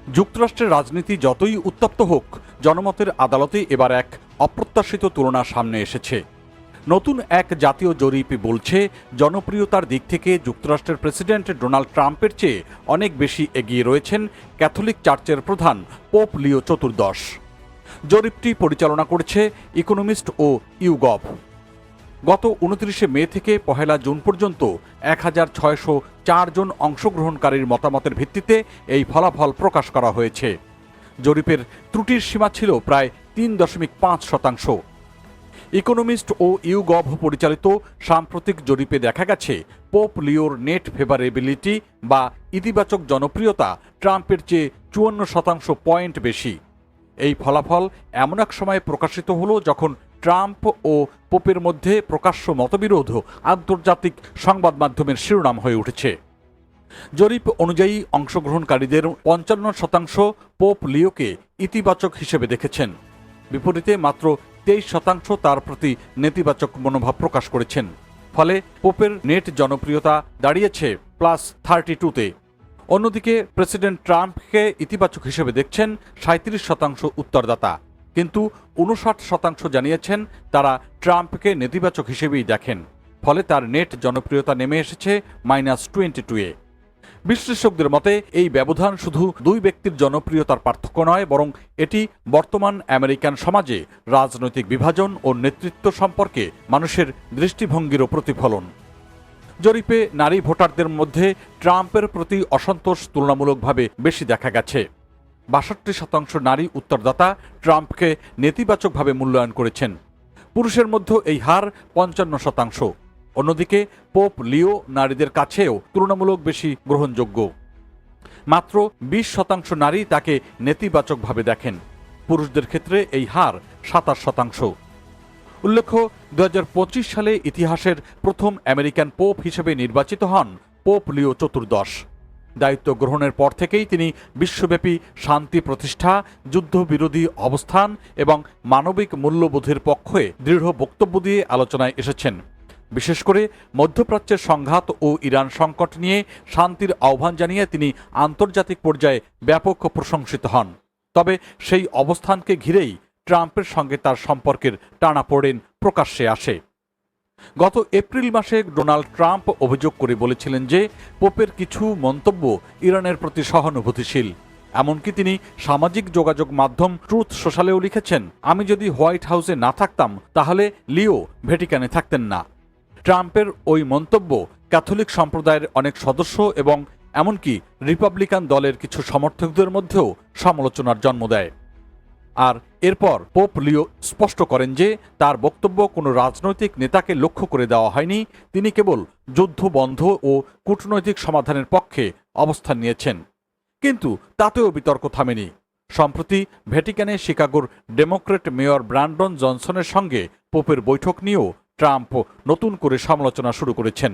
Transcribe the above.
যুক্তরাষ্ট্রের রাজনীতি যতই উত্তপ্ত হোক, জনমতের আদালতে এবার এক অপ্রত্যাশিত তুলনা সামনে এসেছে। নতুন এক জাতীয় জরিপ বলছে, জনপ্রিয়তার দিক থেকে যুক্তরাষ্ট্রের প্রেসিডেন্ট ডোনাল্ড ট্রাম্পের চেয়ে অনেক বেশি এগিয়ে রয়েছেন ক্যাথলিক চার্চের প্রধান পোপ লিও চতুর্দশ। জরিপটি পরিচালনা করছে ইকোনমিস্ট ও ইউগভ। গত 29 মে থেকে 1 জুন পর্যন্ত 1604 জন অংশগ্রহণকারীর মতামতের ভিত্তিতে এই ফলাফল প্রকাশ করা হয়েছে। জরিপের ত্রুটির সীমা ছিল প্রায় 3.5%। ইকোনমিস্ট ও ইউগভ পরিচালিত সাম্প্রতিক জরিপে দেখা গেছে, পোপ লিওর নেট ফেভারেবিলিটি বা ইতিবাচক জনপ্রিয়তা ট্রাম্পের চেয়ে 54% পয়েন্ট বেশি। এই ফলাফল এমন এক সময় প্রকাশিত হলো যখন ট্রাম্প ও পোপের মধ্যে প্রকাশ্য মতবিরোধ আন্তর্জাতিক সংবাদ মাধ্যমের শিরোনাম হয়ে উঠেছে। জরিপ অনুযায়ী অংশগ্রহণকারীদের 55% পোপ লিওকে ইতিবাচক হিসেবে দেখেছেন, বিপরীতে মাত্র 23% তার প্রতি নেতিবাচক মনোভাব প্রকাশ করেছেন। ফলে পোপের নেট জনপ্রিয়তা দাঁড়িয়েছে +32-তে। অন্যদিকে প্রেসিডেন্ট ট্রাম্পকে ইতিবাচক হিসেবে দেখছেন 37% উত্তরদাতা, কিন্তু 59% জানিয়েছেন তারা ট্রাম্পকে নেতিবাচক হিসেবেই দেখেন। ফলে তার নেট জনপ্রিয়তা নেমে এসেছে -22-এ। বিশ্লেষকদের মতে এই ব্যবধান শুধু দুই ব্যক্তির জনপ্রিয়তার পার্থক্য নয়, বরং এটি বর্তমান আমেরিকান সমাজে রাজনৈতিক বিভাজন ও নেতৃত্ব সম্পর্কে মানুষের দৃষ্টিভঙ্গিরও প্রতিফলন। জরিপে নারী ভোটারদের মধ্যে ট্রাম্পের প্রতি অসন্তোষ তুলনামূলকভাবে বেশি দেখা গেছে। 62% নারী উত্তরদাতা ট্রাম্পকে নেতিবাচকভাবে মূল্যায়ন করেছেন। পুরুষের মধ্যে এই হার 55%। অন্যদিকে পোপ লিও নারীদের কাছেও তুলনামূলক বেশি গ্রহণযোগ্য। মাত্র 20% নারী তাকে নেতিবাচকভাবে দেখেন। পুরুষদের ক্ষেত্রে এই হার 27%। উল্লেখ্য, 2025 সালে ইতিহাসের প্রথম আমেরিকান পোপ হিসেবে নির্বাচিত হন পোপ লিও চতুর্দশ। দায়িত্ব গ্রহণের পর থেকেই তিনি বিশ্বব্যাপী শান্তি প্রতিষ্ঠা, যুদ্ধবিরোধী অবস্থান এবং মানবিক মূল্যবোধের পক্ষে দৃঢ় বক্তব্য দিয়ে আলোচনায় এসেছেন। বিশেষ করে মধ্যপ্রাচ্যের সংঘাত ও ইরান সংকট নিয়ে শান্তির আহ্বান জানিয়ে তিনি আন্তর্জাতিক পর্যায়ে ব্যাপক প্রশংসিত হন। তবে সেই অবস্থানকে ঘিরেই ট্রাম্পের সঙ্গে তার সম্পর্কের টানাপোড়েন প্রকাশ্যে আসে। গত এপ্রিল মাসে ডোনাল্ড ট্রাম্প অভিযোগ করে বলেছিলেন যে পোপের কিছু মন্তব্য ইরানের প্রতি সহানুভূতিশীল। এমনকি তিনি সামাজিক যোগাযোগ মাধ্যম ট্রুথ সোশ্যালেও লিখেছেন, আমি যদি হোয়াইট হাউসে না থাকতাম তাহলে লিও ভ্যাটিকানে থাকতেন না। ট্রাম্পের ওই মন্তব্য ক্যাথলিক সম্প্রদায়ের অনেক সদস্য এবং এমনকি রিপাবলিকান দলের কিছু সমর্থকদের মধ্যেও সমালোচনার জন্ম দেয়। আর এরপর পোপ লিও স্পষ্ট করেন যে তার বক্তব্য কোনো রাজনৈতিক নেতাকে লক্ষ্য করে দেওয়া হয়নি, তিনি কেবল যুদ্ধ বন্ধ ও কূটনৈতিক সমাধানের পক্ষে অবস্থান নিয়েছেন। কিন্তু তাতেও বিতর্ক থামেনি। সম্প্রতি ভ্যাটিকানে শিকাগোর ডেমোক্র্যাট মেয়র ব্র্যান্ডন জনসনের সঙ্গে পোপের বৈঠক নিয়েও ট্রাম্প নতুন করে সমালোচনা শুরু করেছেন।